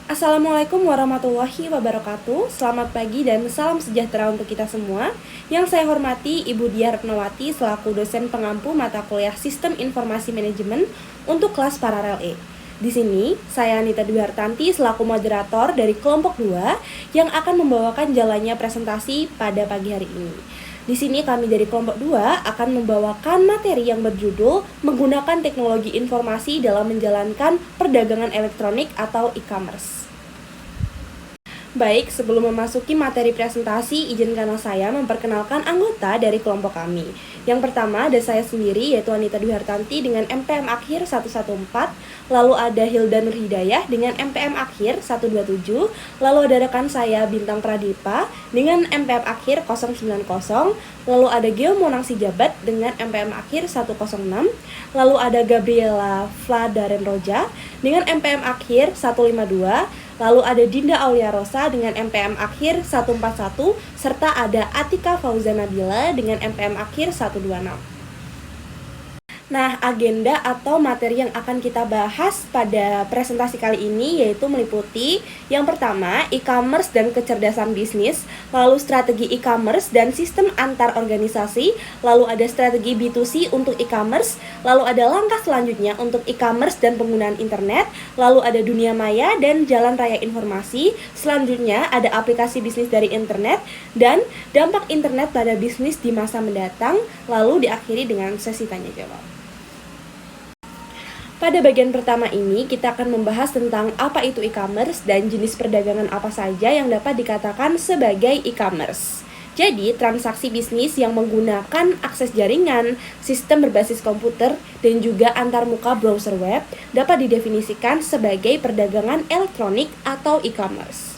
Assalamualaikum warahmatullahi wabarakatuh. Selamat pagi dan salam sejahtera untuk kita semua. Yang saya hormati Ibu Diah Retnowati selaku dosen pengampu mata kuliah Sistem Informasi Manajemen untuk kelas Paralel E. Di sini, saya Anita Dwi Hartanti selaku moderator dari kelompok 2 yang akan membawakan jalannya presentasi pada pagi hari ini. Di sini kami dari kelompok 2 akan membawakan materi yang berjudul menggunakan teknologi informasi dalam menjalankan perdagangan elektronik atau e-commerce. Baik, sebelum memasuki materi presentasi, izinkanlah saya memperkenalkan anggota dari kelompok kami. Yang pertama ada saya sendiri, yaitu Anita Dwi Hartanti dengan MPM akhir 114, lalu ada Hilda Nur Hidayah dengan MPM akhir 127, lalu ada rekan saya Bintang Pradipa dengan MPM akhir 090, lalu ada Geo Monang Sijabat dengan MPM akhir 106, lalu ada Gabriela Fladaren Roja dengan MPM akhir 152, lalu ada Dinda Aulia Rosa dengan MPM akhir 141, serta ada Atika Fauzan Nabila dengan MPM akhir 126. Nah, agenda atau materi yang akan kita bahas pada presentasi kali ini yaitu meliputi yang pertama, e-commerce dan kecerdasan bisnis, lalu strategi e-commerce dan sistem antar organisasi, lalu ada strategi B2C untuk e-commerce, lalu ada langkah selanjutnya untuk e-commerce dan penggunaan internet, lalu ada dunia maya dan jalan raya informasi, selanjutnya ada aplikasi bisnis dari internet, dan dampak internet pada bisnis di masa mendatang, lalu diakhiri dengan sesi tanya jawab. Pada bagian pertama ini, kita akan membahas tentang apa itu e-commerce dan jenis perdagangan apa saja yang dapat dikatakan sebagai e-commerce. Jadi, transaksi bisnis yang menggunakan akses jaringan, sistem berbasis komputer, dan juga antarmuka browser web dapat didefinisikan sebagai perdagangan elektronik atau e-commerce.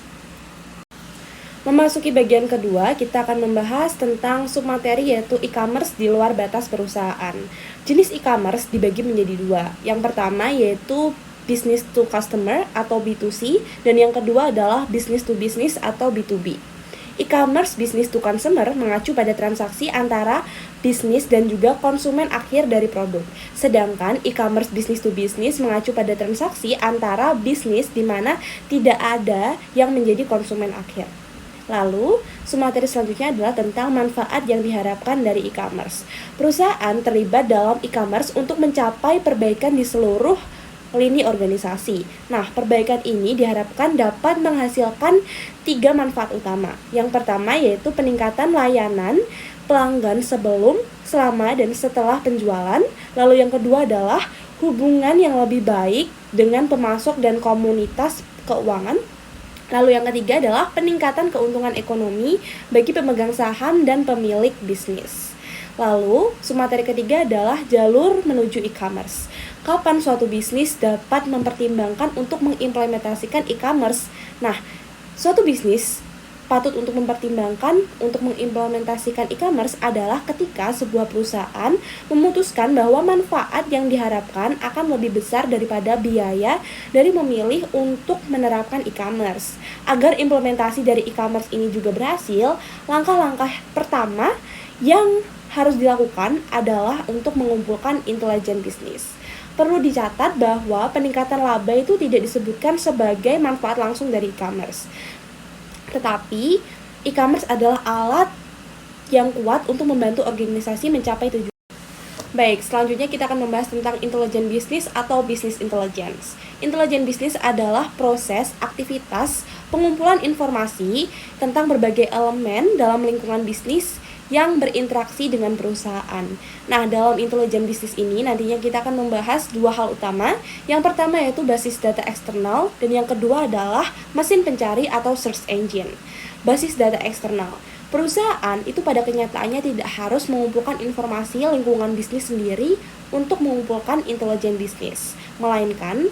Memasuki bagian kedua, kita akan membahas tentang submateri yaitu e-commerce di luar batas perusahaan. Jenis e-commerce dibagi menjadi dua. Yang pertama yaitu business to customer atau B2C, dan yang kedua adalah business to business atau B2B. E-commerce business to consumer mengacu pada transaksi antara bisnis dan juga konsumen akhir dari produk. Sedangkan e-commerce business to business mengacu pada transaksi antara bisnis di mana tidak ada yang menjadi konsumen akhir. Lalu, submateri selanjutnya adalah tentang manfaat yang diharapkan dari e-commerce. Perusahaan terlibat dalam e-commerce untuk mencapai perbaikan di seluruh lini organisasi. Nah, perbaikan ini diharapkan dapat menghasilkan 3 manfaat utama. Yang pertama yaitu peningkatan layanan pelanggan sebelum, selama, dan setelah penjualan. Lalu yang kedua adalah hubungan yang lebih baik dengan pemasok dan komunitas keuangan. Lalu yang ketiga adalah peningkatan keuntungan ekonomi bagi pemegang saham dan pemilik bisnis. Lalu, submateri ketiga adalah jalur menuju e-commerce. Kapan suatu bisnis dapat mempertimbangkan untuk mengimplementasikan e-commerce? Nah, suatu bisnis patut untuk mempertimbangkan untuk mengimplementasikan e-commerce adalah ketika sebuah perusahaan memutuskan bahwa manfaat yang diharapkan akan lebih besar daripada biaya dari memilih untuk menerapkan e-commerce. Agar implementasi dari e-commerce ini juga berhasil, langkah-langkah pertama yang harus dilakukan adalah untuk mengumpulkan intelijen bisnis. Perlu dicatat bahwa peningkatan laba itu tidak disebutkan sebagai manfaat langsung dari e-commerce. Tetapi, e-commerce adalah alat yang kuat untuk membantu organisasi mencapai tujuan. Baik, selanjutnya kita akan membahas tentang intelijen bisnis atau business intelligence. Intelijen bisnis adalah proses, aktivitas, pengumpulan informasi tentang berbagai elemen dalam lingkungan bisnis yang berinteraksi dengan perusahaan. Nah, dalam intelijen bisnis ini nantinya kita akan membahas 2 hal utama. Yang pertama yaitu basis data eksternal, dan yang kedua adalah mesin pencari atau search engine. Basis data eksternal. Perusahaan itu pada kenyataannya tidak harus mengumpulkan informasi lingkungan bisnis sendiri untuk mengumpulkan intelijen bisnis, melainkan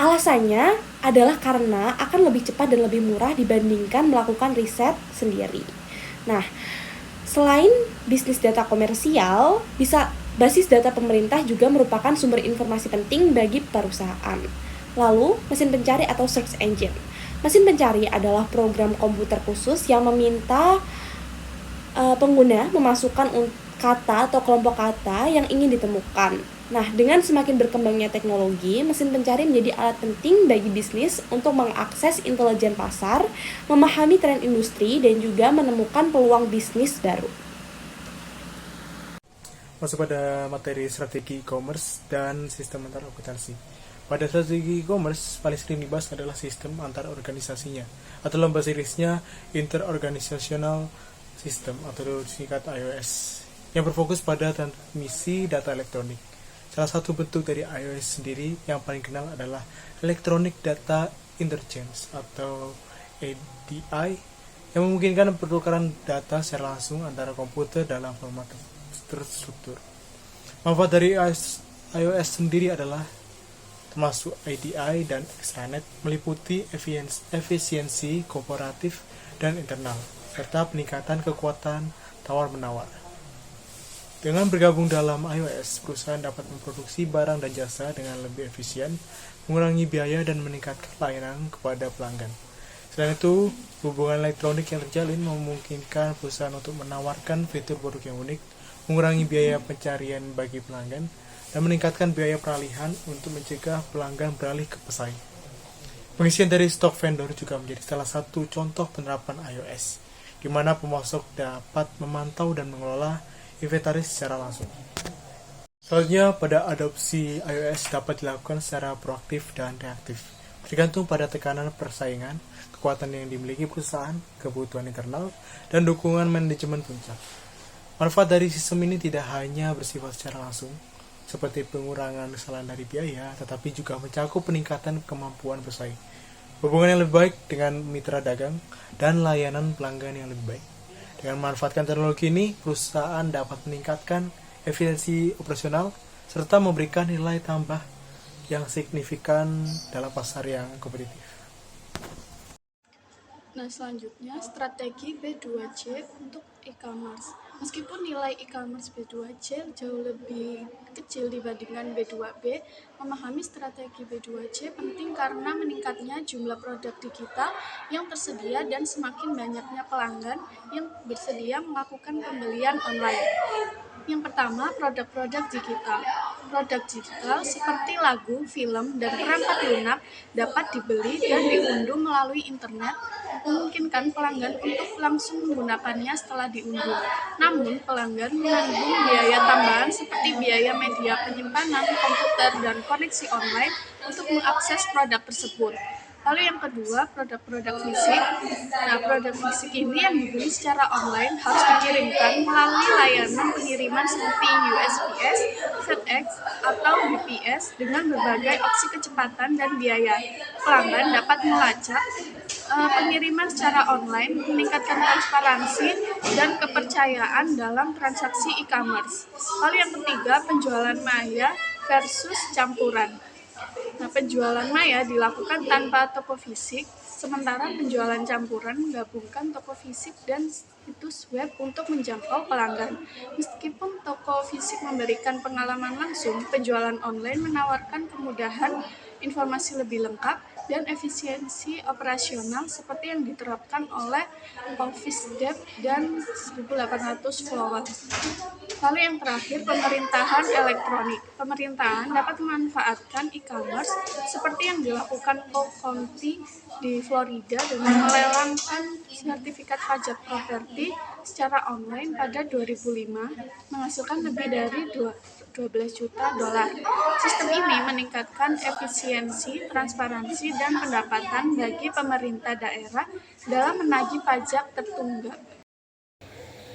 alasannya adalah karena akan lebih cepat dan lebih murah dibandingkan melakukan riset sendiri. Nah, selain bisnis data komersial, basis data pemerintah juga merupakan sumber informasi penting bagi perusahaan. Lalu, mesin pencari atau search engine. Mesin pencari adalah program komputer khusus yang meminta pengguna memasukkan kata atau kelompok kata yang ingin ditemukan. Nah, dengan semakin berkembangnya teknologi, mesin pencari menjadi alat penting bagi bisnis untuk mengakses intelijen pasar, memahami tren industri, dan juga menemukan peluang bisnis baru. Masuk pada materi strategi e-commerce dan sistem antar akuntansi. Pada strategi e-commerce, paling sering dibahas adalah sistem antar organisasinya, atau dalam bahasa Inggrisnya Interorganizational System atau disingkat IOS, yang berfokus pada transmisi data elektronik. Salah satu bentuk dari iOS sendiri yang paling kenal adalah Electronic Data Interchange atau EDI, yang memungkinkan pertukaran data secara langsung antara komputer dalam format terstruktur. Manfaat dari iOS sendiri adalah termasuk EDI dan extranet, meliputi efisiensi korporatif dan internal, serta peningkatan kekuatan tawar-menawar. Dengan bergabung dalam iOS, perusahaan dapat memproduksi barang dan jasa dengan lebih efisien, mengurangi biaya dan meningkatkan layanan kepada pelanggan. Selain itu, hubungan elektronik yang terjalin memungkinkan perusahaan untuk menawarkan fitur produk yang unik, mengurangi biaya pencarian bagi pelanggan, dan meningkatkan biaya peralihan untuk mencegah pelanggan beralih ke pesaing. Pengisian dari stok vendor juga menjadi salah satu contoh penerapan iOS, di mana pemasok dapat memantau dan mengelola inventaris secara langsung. Selanjutnya, pada adopsi iOS dapat dilakukan secara proaktif dan reaktif, tergantung pada tekanan persaingan, kekuatan yang dimiliki perusahaan, kebutuhan internal, dan dukungan manajemen puncak. Manfaat dari sistem ini tidak hanya bersifat secara langsung, seperti pengurangan kesalahan dari biaya, tetapi juga mencakup peningkatan kemampuan bersaing, hubungan yang lebih baik dengan mitra dagang, dan layanan pelanggan yang lebih baik. Dengan memanfaatkan teknologi ini, perusahaan dapat meningkatkan efisiensi operasional serta memberikan nilai tambah yang signifikan dalam pasar yang kompetitif. Nah, selanjutnya strategi B2C untuk e-commerce. Meskipun nilai e-commerce B2C jauh lebih kecil dibandingkan B2B, memahami strategi B2C penting karena meningkatnya jumlah produk digital yang tersedia dan semakin banyaknya pelanggan yang bersedia melakukan pembelian online. Yang pertama, produk-produk digital. Produk digital seperti lagu, film, dan perangkat lunak dapat dibeli dan diunduh melalui internet, memungkinkan pelanggan untuk langsung menggunakannya setelah diunduh. Namun, pelanggan menanggung biaya tambahan seperti biaya media penyimpanan, komputer, dan koneksi online untuk mengakses produk tersebut. Lalu yang kedua, produk-produk fisik. Nah, produk fisik ini yang dibeli secara online harus dikirimkan melalui layanan pengiriman seperti USPS, FedEx, atau UPS dengan berbagai opsi kecepatan dan biaya. Pelanggan dapat melacak pengiriman secara online, meningkatkan transparansi dan kepercayaan dalam transaksi e-commerce. Lalu yang ketiga, penjualan maya versus campuran. Nah, penjualan maya dilakukan tanpa toko fisik, sementara penjualan campuran menggabungkan toko fisik dan situs web untuk menjangkau pelanggan. Meskipun toko fisik memberikan pengalaman langsung, penjualan online menawarkan kemudahan, informasi lebih lengkap, dan efisiensi operasional seperti yang diterapkan oleh Office Dev dan 1800 followers. Lalu yang terakhir, pemerintahan elektronik. Pemerintahan dapat memanfaatkan e-commerce seperti yang dilakukan Polk County di Florida dengan melelangkan sertifikat pajak properti secara online pada 2005, menghasilkan lebih dari 12 juta dolar. Sistem ini meningkatkan efisiensi, transparansi, dan pendapatan bagi pemerintah daerah dalam menagih pajak tertunggak.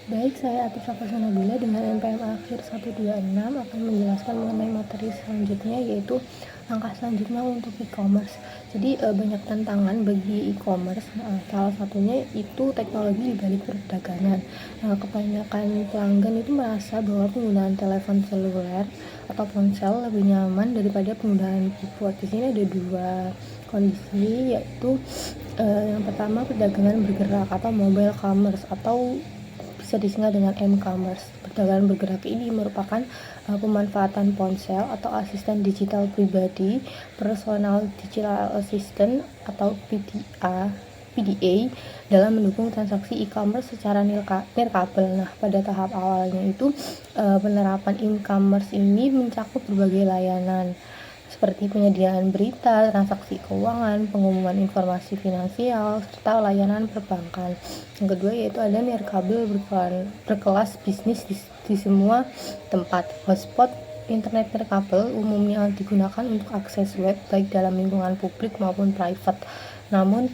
Baik, saya Atifah Nabila dengan NPM akhir 126 akan menjelaskan mengenai materi selanjutnya, yaitu langkah selanjutnya untuk e-commerce. Jadi banyak tantangan bagi e-commerce. Salah satunya itu teknologi di balik perdagangan. Kebanyakan pelanggan itu merasa bahwa penggunaan telepon seluler atau ponsel lebih nyaman daripada penggunaan keyboard. Di sini ada dua kondisi, yaitu yang pertama perdagangan bergerak atau mobile commerce atau bisa disingkat dengan m-commerce. Perdagangan bergerak ini merupakan pemanfaatan ponsel atau asisten digital pribadi, personal digital assistant atau PDA, PDA dalam mendukung transaksi e-commerce secara nirkabel. Nah, pada tahap awalnya itu penerapan e-commerce ini mencakup berbagai layanan seperti penyediaan berita, transaksi keuangan, pengumuman informasi finansial, serta layanan perbankan. Yang kedua yaitu ada nirkabel berkelas bisnis di semua tempat. Hotspot internet nirkabel umumnya digunakan untuk akses web baik dalam lingkungan publik maupun private. Namun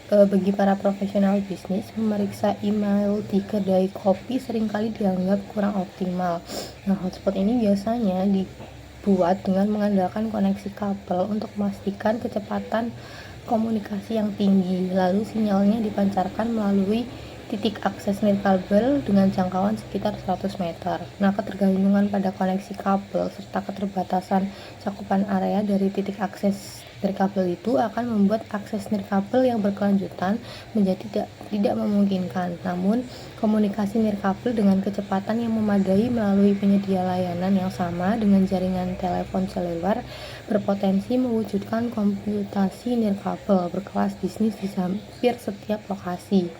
bagi para profesional bisnis, memeriksa email di kedai kopi seringkali dianggap kurang optimal. Nah, hotspot ini biasanya dibuat dengan mengandalkan koneksi kabel untuk memastikan kecepatan komunikasi yang tinggi, lalu sinyalnya dipancarkan melalui titik akses nirkabel dengan jangkauan sekitar 100 meter. Nah, ketergantungan pada koneksi kabel serta keterbatasan cakupan area dari titik akses nirkabel itu akan membuat akses nirkabel yang berkelanjutan menjadi tidak memungkinkan. Namun, komunikasi nirkabel dengan kecepatan yang memadai melalui penyedia layanan yang sama dengan jaringan telepon seluler berpotensi mewujudkan komputasi nirkabel berkelas bisnis di hampir setiap lokasi.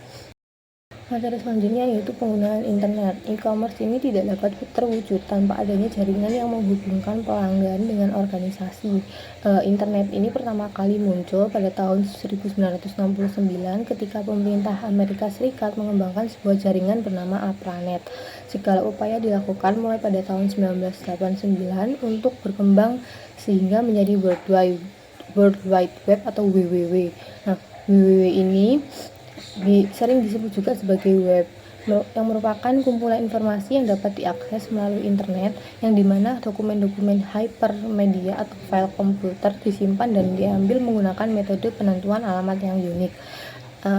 Materi selanjutnya yaitu penggunaan internet. E-commerce ini tidak dapat terwujud tanpa adanya jaringan yang menghubungkan pelanggan dengan organisasi. Internet ini pertama kali muncul pada tahun 1969 ketika pemerintah Amerika Serikat mengembangkan sebuah jaringan bernama ARPANET. Segala upaya dilakukan mulai pada tahun 1989 untuk berkembang sehingga menjadi World Wide Web atau WWW. Nah, WWW ini sering disebut juga sebagai web, yang merupakan kumpulan informasi yang dapat diakses melalui internet, yang dimana dokumen-dokumen hypermedia atau file komputer disimpan dan diambil menggunakan metode penentuan alamat yang unik.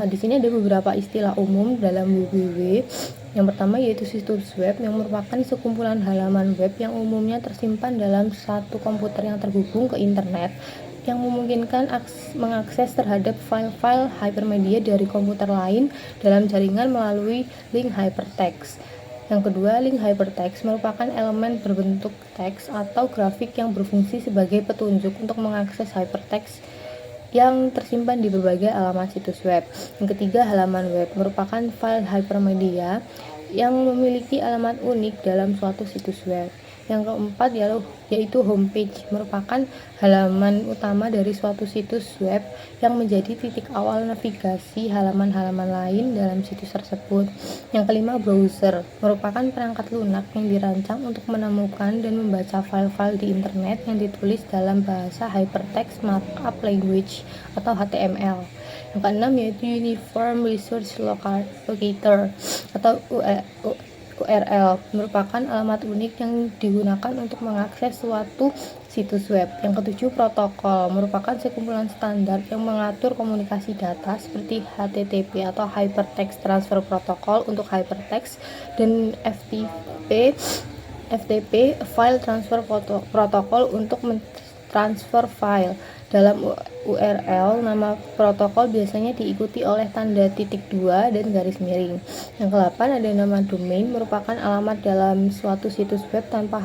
Di sini ada beberapa istilah umum dalam WWW. Yang pertama yaitu situs web, yang merupakan sekumpulan halaman web yang umumnya tersimpan dalam satu komputer yang terhubung ke internet, yang memungkinkan mengakses terhadap file-file hypermedia dari komputer lain dalam jaringan melalui link hypertext. Yang kedua, link hypertext merupakan elemen berbentuk teks atau grafik yang berfungsi sebagai petunjuk untuk mengakses hypertext yang tersimpan di berbagai alamat situs web. Yang ketiga, halaman web merupakan file hypermedia yang memiliki alamat unik dalam suatu situs web. Yang keempat yaitu homepage, merupakan halaman utama dari suatu situs web yang menjadi titik awal navigasi halaman-halaman lain dalam situs tersebut. Yang kelima, browser, merupakan perangkat lunak yang dirancang untuk menemukan dan membaca file-file di internet yang ditulis dalam bahasa Hypertext Markup Language atau HTML. Yang keenam yaitu Uniform Resource Locator atau URL, merupakan alamat unik yang digunakan untuk mengakses suatu situs web. Yang ketujuh, protokol, merupakan sekumpulan standar yang mengatur komunikasi data seperti HTTP atau Hypertext Transfer Protocol untuk hypertext dan FTP File Transfer Protocol untuk mentransfer file. Dalam URL, nama protokol biasanya diikuti oleh tanda titik 2 dan garis miring. Yang ke-8 ada nama domain, merupakan alamat dalam suatu situs web tempat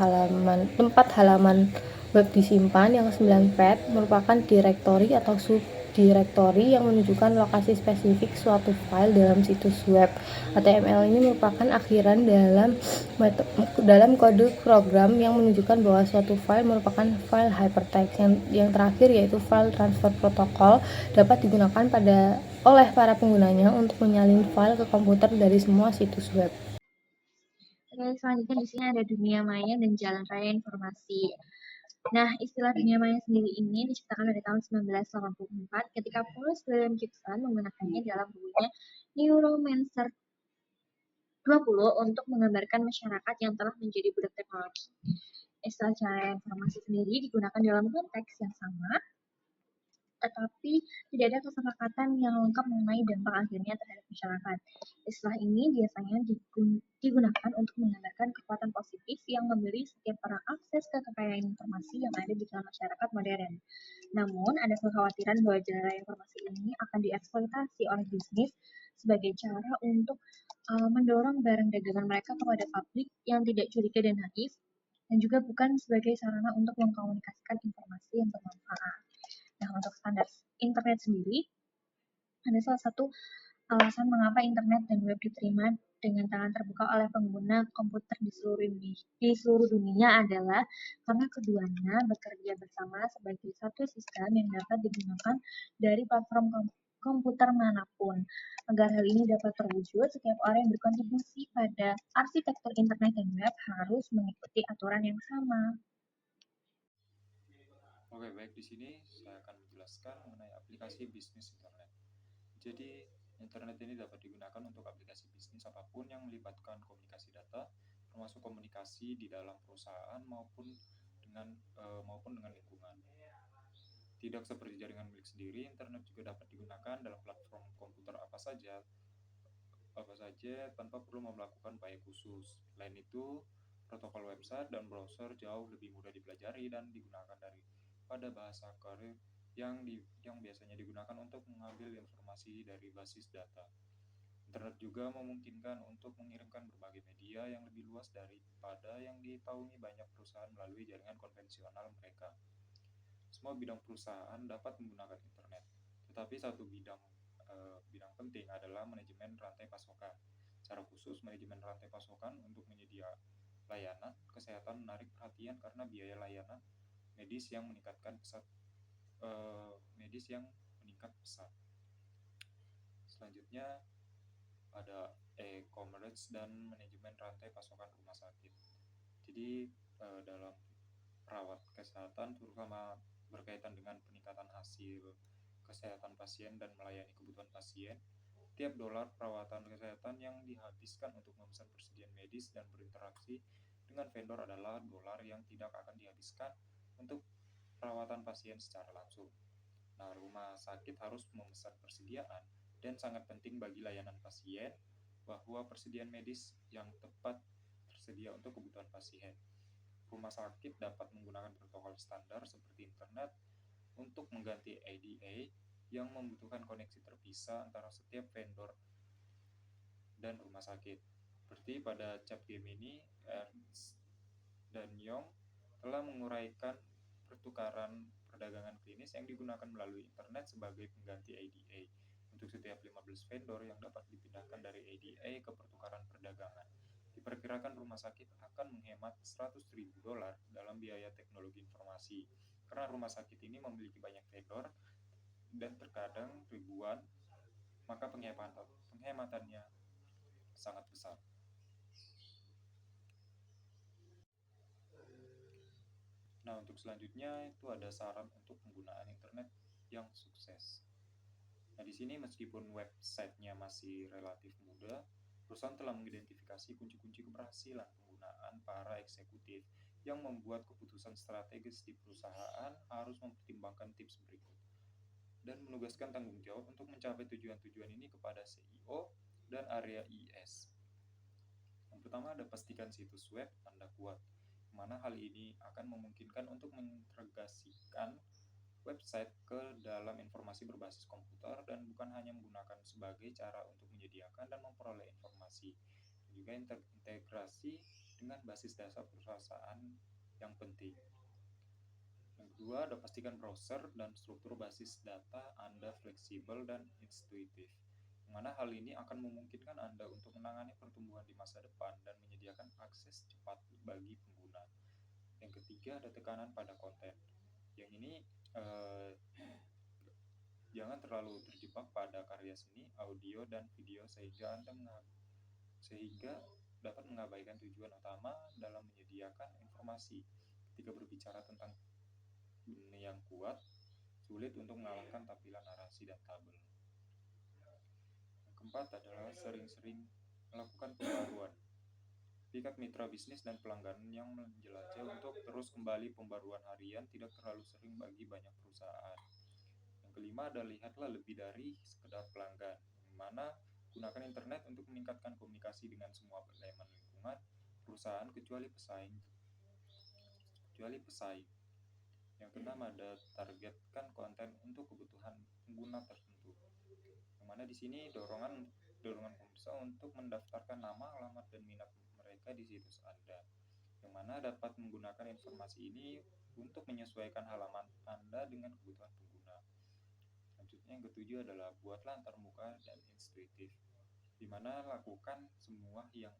halaman web disimpan. Yang ke-9, path, merupakan direktori atau subdirektori yang menunjukkan lokasi spesifik suatu file dalam situs web. HTML ini merupakan akhiran dalam kode program yang menunjukkan bahwa suatu file merupakan file hypertext. Yang terakhir yaitu file transfer protocol, dapat digunakan oleh para penggunanya untuk menyalin file ke komputer dari semua situs web. Oke, selanjutnya di sini ada dunia maya dan jalan raya informasi. Nah, istilah dunia maya sendiri ini diciptakan pada tahun 1984 ketika Paulus William Gibson menggunakannya dalam bukunya Neuromancer 20 untuk menggambarkan masyarakat yang telah menjadi budak teknologi. Istilah jalan informasi sendiri digunakan dalam konteks yang sama, tetapi tidak ada kesepakatan yang lengkap mengenai dampak akhirnya terhadap masyarakat. Istilah ini biasanya digunakan untuk menggambarkan kekuatan positif yang memberi setiap orang akses ke kekayaan informasi yang ada di dalam masyarakat modern. Namun, ada kekhawatiran bahwa jalan informasi ini akan dieksploitasi oleh bisnis sebagai cara untuk mendorong barang dagangan mereka kepada publik yang tidak curiga dan naif, dan juga bukan sebagai sarana untuk mengkomunikasikan informasi yang bermanfaat. Nah, untuk standar internet sendiri, ada salah satu alasan mengapa internet dan web diterima dengan tangan terbuka oleh pengguna komputer di seluruh dunia adalah karena keduanya bekerja bersama sebagai satu sistem yang dapat digunakan dari platform komputer manapun. Agar hal ini dapat terwujud, setiap orang yang berkontribusi pada arsitektur internet dan web harus mengikuti aturan yang sama. Oke, baik, di sini saya akan menjelaskan mengenai aplikasi bisnis internet. Jadi, internet ini dapat digunakan untuk aplikasi bisnis apapun yang melibatkan komunikasi data, termasuk komunikasi di dalam perusahaan maupun dengan lingkungan. Tidak seperti jaringan milik sendiri, internet juga dapat digunakan dalam platform komputer apa saja tanpa perlu melakukan upaya khusus. Selain itu, protokol website dan browser jauh lebih mudah dipelajari dan digunakan pada bahasa query yang biasanya digunakan untuk mengambil informasi dari basis data. Internet juga memungkinkan untuk mengirimkan berbagai media yang lebih luas daripada yang ditaungi banyak perusahaan melalui jaringan konvensional mereka. Semua bidang perusahaan dapat menggunakan internet, tetapi satu bidang penting adalah manajemen rantai pasokan. Secara khusus, manajemen rantai pasokan untuk menyedia layanan kesehatan menarik perhatian karena biaya layanan medis yang meningkat pesat. Selanjutnya ada e-commerce dan manajemen rantai pasokan rumah sakit. Jadi dalam perawat kesehatan terutama berkaitan dengan peningkatan hasil kesehatan pasien dan melayani kebutuhan pasien, tiap dolar perawatan kesehatan yang dihabiskan untuk memesan persediaan medis dan berinteraksi dengan vendor adalah dolar yang tidak akan dihabiskan untuk perawatan pasien secara langsung. Nah, rumah sakit harus memesan persediaan dan sangat penting bagi layanan pasien bahwa persediaan medis yang tepat tersedia untuk kebutuhan pasien. Rumah sakit dapat menggunakan protokol standar seperti internet untuk mengganti ADA yang membutuhkan koneksi terpisah antara setiap vendor dan rumah sakit. Seperti pada Capgemini, Ernst dan Young telah menguraikan pertukaran perdagangan klinis yang digunakan melalui internet sebagai pengganti ADA untuk setiap 15 vendor yang dapat dipindahkan dari ADA ke pertukaran perdagangan. Diperkirakan rumah sakit akan menghemat $100.000 dalam biaya teknologi informasi karena rumah sakit ini memiliki banyak vendor dan terkadang ribuan, maka penghematannya sangat besar. Nah, untuk selanjutnya itu ada saran untuk penggunaan internet yang sukses. Nah, di sini meskipun websitenya masih relatif muda, perusahaan telah mengidentifikasi kunci-kunci keberhasilan penggunaan para eksekutif yang membuat keputusan strategis di perusahaan harus mempertimbangkan tips berikut dan menugaskan tanggung jawab untuk mencapai tujuan-tujuan ini kepada CEO dan area IS. Yang pertama ada pastikan situs web Anda kuat, mana hal ini akan memungkinkan untuk mengintegrasikan website ke dalam informasi berbasis komputer dan bukan hanya menggunakan sebagai cara untuk menyediakan dan memperoleh informasi. Juga integrasi dengan basis data perusahaan yang penting. Yang kedua, ada pastikan browser dan struktur basis data Anda fleksibel dan intuitif, mana hal ini akan memungkinkan Anda untuk menangani pertumbuhan di masa depan dan menyediakan akses cepat bagi pengguna. Yang ketiga, ada tekanan pada konten. Yang ini jangan terlalu terjebak pada karya seni, audio, dan video sehingga dapat mengabaikan tujuan utama dalam menyediakan informasi. Ketika berbicara tentang yang kuat, sulit untuk mengalahkan tampilan narasi dan tabel. Yang keempat adalah sering-sering melakukan pembaruan. Tingkat mitra bisnis dan pelanggan yang menjelajah untuk terus kembali pembaruan harian tidak terlalu sering bagi banyak perusahaan. Yang kelima adalah lihatlah lebih dari sekedar pelanggan, yang mana gunakan internet untuk meningkatkan komunikasi dengan semua elemen lingkungan perusahaan kecuali pesaing. Yang keenam ada targetkan konten untuk kebutuhan pengguna tertentu. Yang mana di sini dorongan pemirsa untuk mendaftarkan nama, alamat, dan minat mereka di situs Anda. Yang mana dapat menggunakan informasi ini untuk menyesuaikan halaman Anda dengan kebutuhan pengguna. Selanjutnya yang ketujuh adalah buatlah antarmuka dan intuitif, di mana lakukan semua yang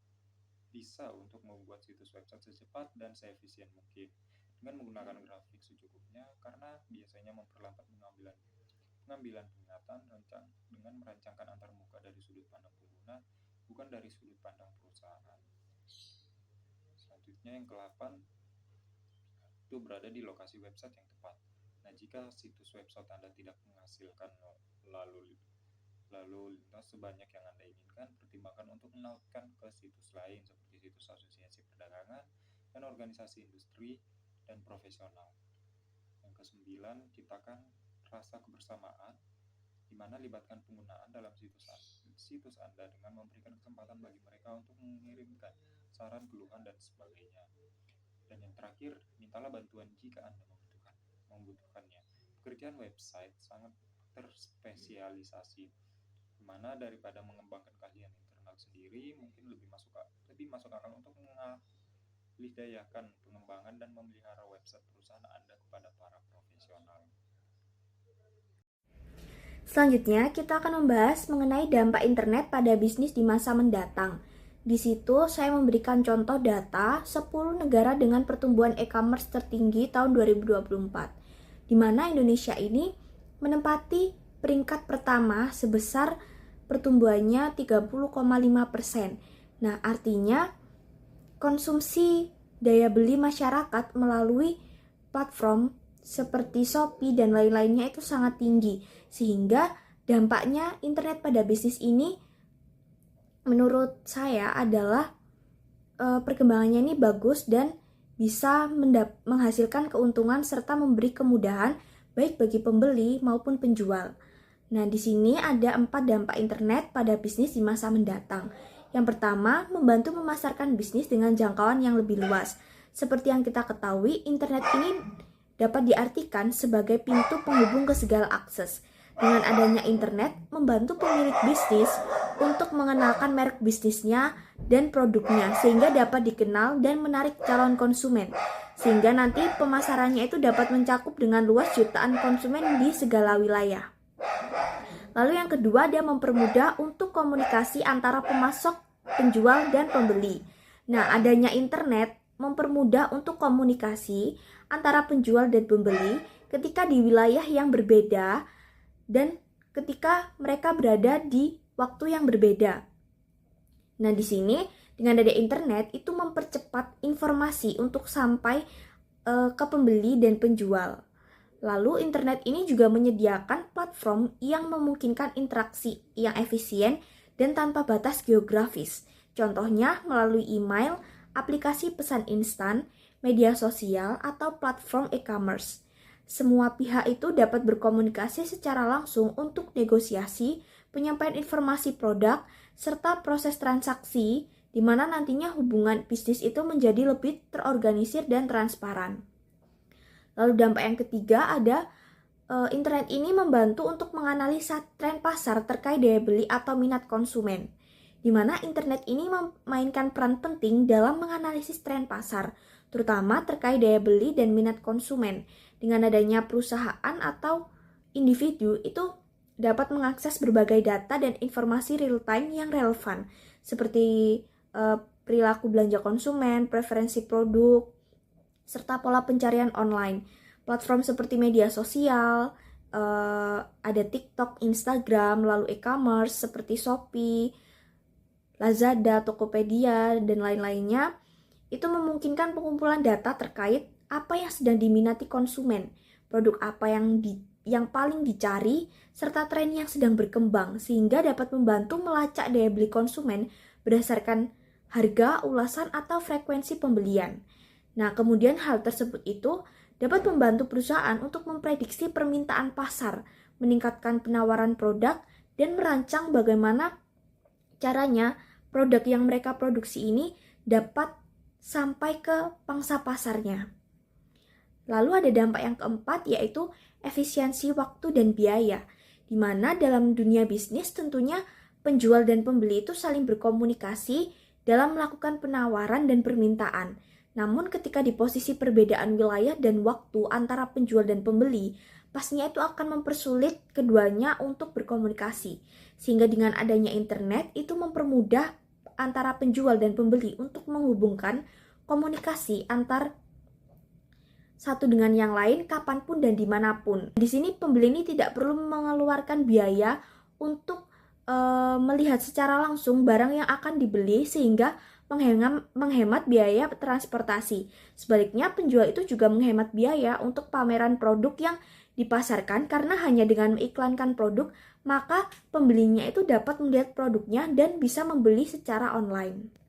bisa untuk membuat situs website secepat dan seefisien mungkin dengan menggunakan grafik secukupnya, karena biasanya memperlambat pengambilan ingatan dengan merancangkan antarmuka dari sudut pandang pengguna, bukan dari sudut pandang perusahaan. Selanjutnya yang ke-8 itu berada di lokasi website yang tepat. Nah, jika situs website Anda tidak menghasilkan lalu lintas sebanyak yang Anda inginkan, pertimbangkan untuk menautkan ke situs lain seperti situs asosiasi perdagangan dan organisasi industri dan profesional. Yang ke-9, ciptakan rasa kebersamaan, di mana libatkan penggunaan dalam situs Anda dengan memberikan kesempatan bagi mereka untuk mengirimkan saran, keluhan, dan sebagainya. Dan yang terakhir, mintalah bantuan jika Anda membutuhkannya. Pekerjaan website sangat terspesialisasi, di mana daripada mengembangkan keahlian internal sendiri, mungkin lebih masuk akal untuk mengalihdayakan pengembangan dan memelihara website perusahaan Anda kepada para profesional. Selanjutnya, kita akan membahas mengenai dampak internet pada bisnis di masa mendatang. Di situ, saya memberikan contoh data 10 negara dengan pertumbuhan e-commerce tertinggi tahun 2024, di mana Indonesia ini menempati peringkat pertama sebesar pertumbuhannya 30,5%. Nah, artinya konsumsi daya beli masyarakat melalui platform seperti Shopee dan lain-lainnya itu sangat tinggi, sehingga dampaknya internet pada bisnis ini menurut saya adalah perkembangannya ini bagus dan bisa menghasilkan keuntungan serta memberi kemudahan baik bagi pembeli maupun penjual. Nah, di sini ada 4 dampak internet pada bisnis di masa mendatang. Yang pertama, membantu memasarkan bisnis dengan jangkauan yang lebih luas. Seperti yang kita ketahui, internet ini dapat diartikan sebagai pintu penghubung ke segala akses. Dengan adanya internet, membantu pemilik bisnis untuk mengenalkan merek bisnisnya dan produknya, sehingga dapat dikenal dan menarik calon konsumen. Sehingga nanti pemasarannya itu dapat mencakup dengan luas jutaan konsumen di segala wilayah. Lalu yang kedua, dia mempermudah untuk komunikasi antara pemasok, penjual, dan pembeli. Nah, adanya internet mempermudah untuk komunikasi antara penjual dan pembeli ketika di wilayah yang berbeda dan ketika mereka berada di waktu yang berbeda. Nah, di sini dengan adanya internet itu mempercepat informasi untuk sampai ke pembeli dan penjual. Lalu internet ini juga menyediakan platform yang memungkinkan interaksi yang efisien dan tanpa batas geografis. Contohnya melalui email, aplikasi pesan instan, media sosial, atau platform e-commerce. Semua pihak itu dapat berkomunikasi secara langsung untuk negosiasi, penyampaian informasi produk, serta proses transaksi, di mana nantinya hubungan bisnis itu menjadi lebih terorganisir dan transparan. Lalu dampak yang ketiga ada internet ini membantu untuk menganalisa tren pasar terkait daya beli atau minat konsumen, di mana internet ini memainkan peran penting dalam menganalisis tren pasar, terutama terkait daya beli dan minat konsumen. Dengan adanya perusahaan atau individu itu dapat mengakses berbagai data dan informasi real-time yang relevan, seperti perilaku belanja konsumen, preferensi produk, serta pola pencarian online. Platform seperti media sosial, ada TikTok, Instagram, lalu e-commerce seperti Shopee, Lazada, Tokopedia, dan lain-lainnya, itu memungkinkan pengumpulan data terkait apa yang sedang diminati konsumen, produk apa yang paling dicari, serta tren yang sedang berkembang, sehingga dapat membantu melacak daya beli konsumen berdasarkan harga, ulasan, atau frekuensi pembelian. Nah, kemudian hal tersebut itu dapat membantu perusahaan untuk memprediksi permintaan pasar, meningkatkan penawaran produk, dan merancang bagaimana caranya produk yang mereka produksi ini dapat sampai ke pangsa pasarnya. Lalu ada dampak yang keempat, yaitu efisiensi waktu dan biaya, di mana dalam dunia bisnis tentunya penjual dan pembeli itu saling berkomunikasi dalam melakukan penawaran dan permintaan. Namun ketika di posisi perbedaan wilayah dan waktu antara penjual dan pembeli, pastinya itu akan mempersulit keduanya untuk berkomunikasi. Sehingga dengan adanya internet itu mempermudah antara penjual dan pembeli untuk menghubungkan komunikasi antar satu dengan yang lain kapanpun dan dimanapun. Di sini pembeli ini tidak perlu mengeluarkan biaya untuk melihat secara langsung barang yang akan dibeli sehingga menghemat biaya transportasi. Sebaliknya penjual itu juga menghemat biaya untuk pameran produk yang dipasarkan karena hanya dengan mengiklankan produk maka pembelinya itu dapat melihat produknya dan bisa membeli secara online.